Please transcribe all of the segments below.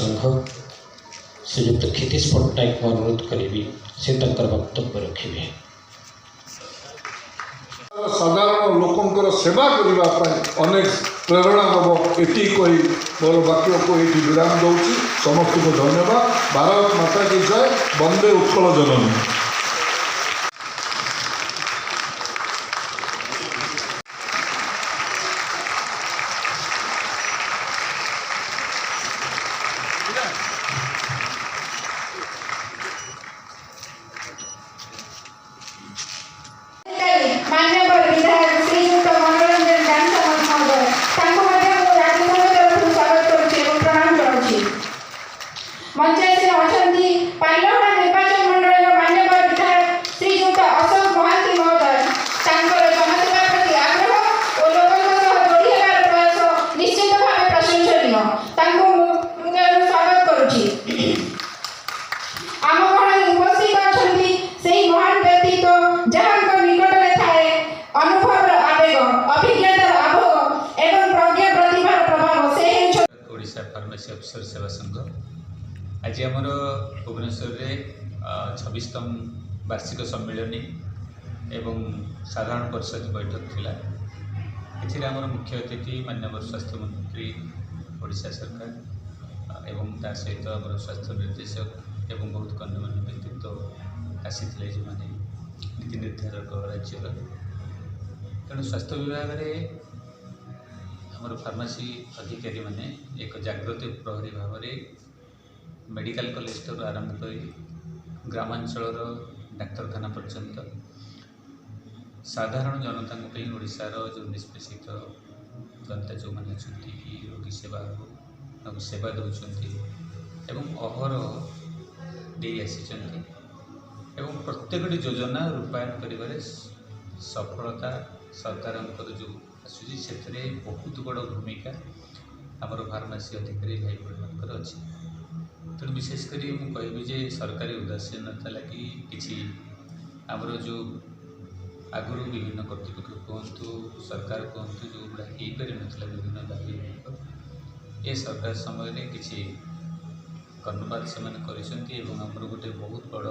संघ श्रीयुक्त क्षितिश पट्टनायक को अनुरोध करी से वक्तव्य रखिए। साधारण लोकंर सेवा करने अनेक प्रेरणा नब ये कही मोर वाक्य को ये विराम दूसरी। समस्त को धन्यवाद। भारत माता की जय। वंदे उत्कल जननी। मान्यवर विधायक श्रीयुक्त मनोरंजन जानसमत महोदय स्वागत करुचे प्रणाम करुचे। मंचासीन अछंती पाइलहड़ा निर्वाचन मंडल मान्यवर विधायक श्रीयुक्त अशोक महांती महोदय जनसेवा प्रति आग्रह और लोकों जोड़ी होगार प्रयास निश्चित भाव प्रशंसनीय। स्वागत करुचे। आम गणना उपस्थित अछंती सेही महान व्यक्तित्व जहाँ निकट में थाए अनुभव आवेग अभिज्ञतार आभोग एवं प्रज्ञा प्रतिभार प्रभाव से ओडिशा फार्मेसी अफिसर सेवा संघ आज आमर भुवनेश्वर 26तम वार्षिक सम्मेलन एवं साधारण परिषद बैठक थिला। एथिरे आमर मुख्य अतिथि माननीय स्वास्थ्य मंत्री ओडिशा सरकार एवं ता सहित आमर स्वास्थ्य निर्देशक एवं बहुत गण्यमान्य व्यक्तित्व आसीथिले जे माने नीति निर्धारक राज्यर। तेणु स्वास्थ्य विभाग में आमर फार्मासी अधिकारी माने एक जागृत प्रहरी भाव में मेडिकल कॉलेज ठार आरंभ कर ग्रामांचल डाक्तरखाना पर्यंत साधारण जनता ओडिशार जो निष्पेषित जनता जो मैंने अच्छा कि रोगी सेवा सेवा दौरान एवं अहरह दे आसी एवं प्रत्येक योजना रूपायन कर सफलता सरकार जो आसूँ से बहुत बड़ भूमिका आमर फार्मासी अधिकारी भाई भाई अच्छी। तेणु विशेषकर मुझे सरकारी उदासीनता लगी कि आमर जो आगुरी विभिन्न कर्तृपक्ष कहतु सरकार कहतु जो गुड़ा हो पारि ना विभिन्न दाबी ये सरकार समय किसी कर्णपात से आमर गोटे बहुत बड़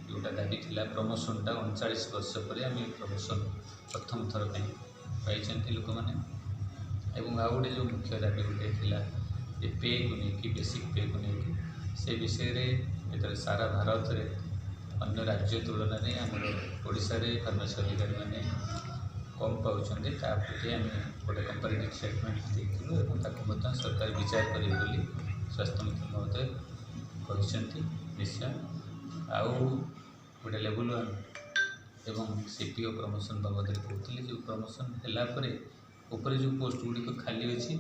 जोटा दाबी थिला प्रमोशनटा 39 वर्ष पर आम प्रमोशन प्रथम थर पाई लोक मैंने एवं आ गए जो मुख्य दाबी गोटे थिला ये पे को लेकिन बेसिक पे को लेकिन से विषय सारा भारत में अन्य राज्य तुलन में आमर ओडिशा रे फार्मेसी अधिकारी मैंने कम पाँच प्रति आम गोटे कंपेरेटिव स्टेटमेंट देखेलु सरकार विचार करेंगे बोली स्वास्थ्य मंत्री महोदय कहते निश्चय आउ गोटे लेवल 1 एवं सीपीओ प्रमोशन बाबद कहते जो प्रमोशन है ऊपर जो पोस्ट गुड़िक खाली अच्छी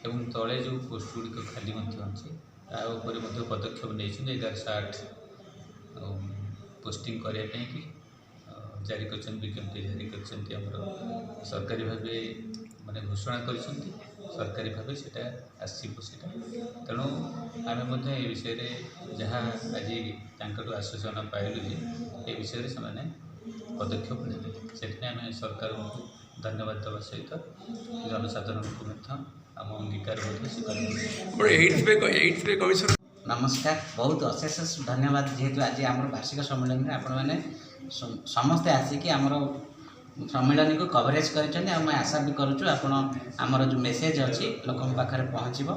एवं तले जो पोस्ट गुड़िक खाली अच्छी तापर पदक्षेप नहीं 1108 पोस्टिंग करने की जारी कर विज्ञप्ति जारी कर सरकारी भाव माने घोषणा कर सरकारी भाव से आसो से तेणु आम ये विषय जहाँ आज आश्वासन पाइलु ये विषय से पदक्षेप ने से आम सरकार को धन्यवाद देवा सहित जनसाधारण को आम अंगीकार स्वीकार। नमस्कार। बहुत अशेष धन्यवाद जेहेतु आज आम वार्षिक सम्मेलन में आपण मैंने समस्ते आसिक आमर सम्मेलन को कवरेज कर आशा भी करुँ आमर जो मेसेज अच्छी लोक पाखे पहुँचब।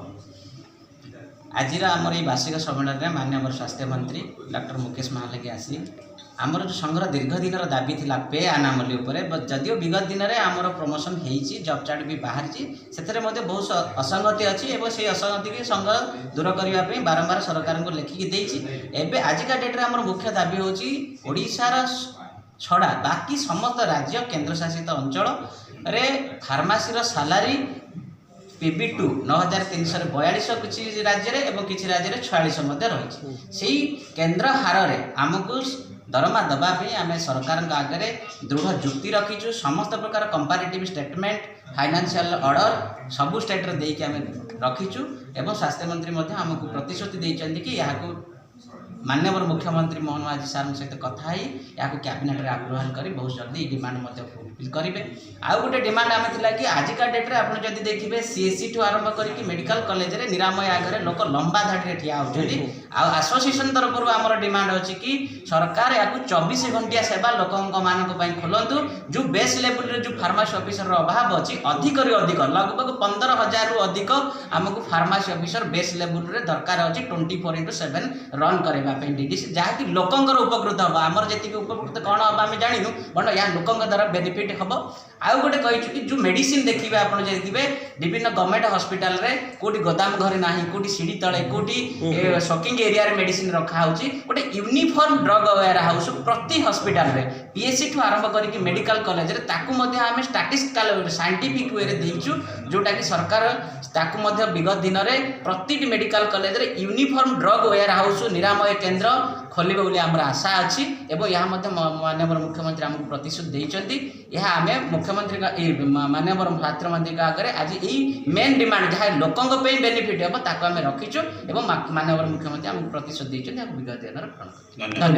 आज आमर ये वार्षिक सम्मेलन में माननीय स्वास्थ्य मंत्री डॉक्टर मुकेश महालेगी आसी आमर जो संघर दीर्घ दिन दाबी थिला पे अनामली जदिव विगत दिन में आमर प्रमोशन होती जॉब चार्ट भी बाहर से बहुत असंगति अच्छी और से असंगति की संघ दूर करने बारंबार सरकार को लेखिकी देती। आजिका डेट्रे आमर मुख्य दाबी होची ओडिशार छड़ा बाकी समस्त राज्य केंद्र शासित अंचल रे फार्मासी सालारी PB2 9342 किसी राज्य में किसी राज्य में 46 रही से केंद्र हार में आमको दरमा दबापी आम सरकार आगे दृढ़ जुक्ति रखीचु। समस्त प्रकार कंपेरेटिव स्टेटमेंट फाइनेंशियल ऑर्डर सबू स्टेट रे आम रखीचु एवं स्वास्थ्य मंत्री आमको प्रतिश्रुति देते कि यहाँ माननीय मुख्यमंत्री मोहन माझी सार सहित कथा या कैबिनेट रे आग्रह करी बहुत जल्दी डिमांड फुलफिल करेंगे। आउ गोटे डिमांड आम थिला कि आजिका डेट्रे आप जब देखिए सीएससी ठू आरंभ करके मेडिकल कॉलेज रे निरामय आगे लोक लंबा धाड़ी ठिया होती। आसोसिएशन तरफ आमर डिमांड अच्छी कि सरकार या 24 घंटिया सेवा लोक मानक खोलतु। जो बेस लेवल रे जो फार्मासी ऑफिसर अभाव अच्छी अधिक अधिक लगभग 15,000 रु अधिक आमको फार्मासी ऑफिसर बेस लेवल रे दरकार अच्छी 24/7 रन करने डीडीसी जहाँकि लोकंर उपकृत हम आमर जी उपकृत कौन हम आम जानू बट या लोकों द्वारा बेनिफिट हम। आउ गोटे कही जो मेडिसिन देखिए आप देखिए विभिन्न गवर्नमेंट हॉस्पिटल रे कोटी गोदाम घर ना कोटी सीढ़ी तले कोटी शॉकिंग एरिया रे मेडिसिन रखा होची। गोटे यूनिफॉर्म ड्रग वेयर हाउस प्रति हॉस्पिटल रे पीएससी ठू आरंभ करके मेडिकल कॉलेज रे ताकू मध्य आम स्टैटिस्टिकल साइंटिफिक वे रे देइचु जोटा कि सरकार ताकू मध्य विगत दिन में प्रति मेडिकल कॉलेज रे यूनिफॉर्म ड्रग वेयर हाउस निरामय केन्द्र खोलिबे बोली आमर आशा अच्छी। एवं यह माननीय मुख्यमंत्री आमको प्रतिश्रुति देइचंती। यह आम मुख्यमंत्री माननीय छात्र मंत्री आगे आज यही मेन डिमांड जहाँ लोकों बेनिफिट हम ताको आम रखीचु। माननीय मुख्यमंत्री आमको प्रतिश्रुति देइचंती विगत दिन।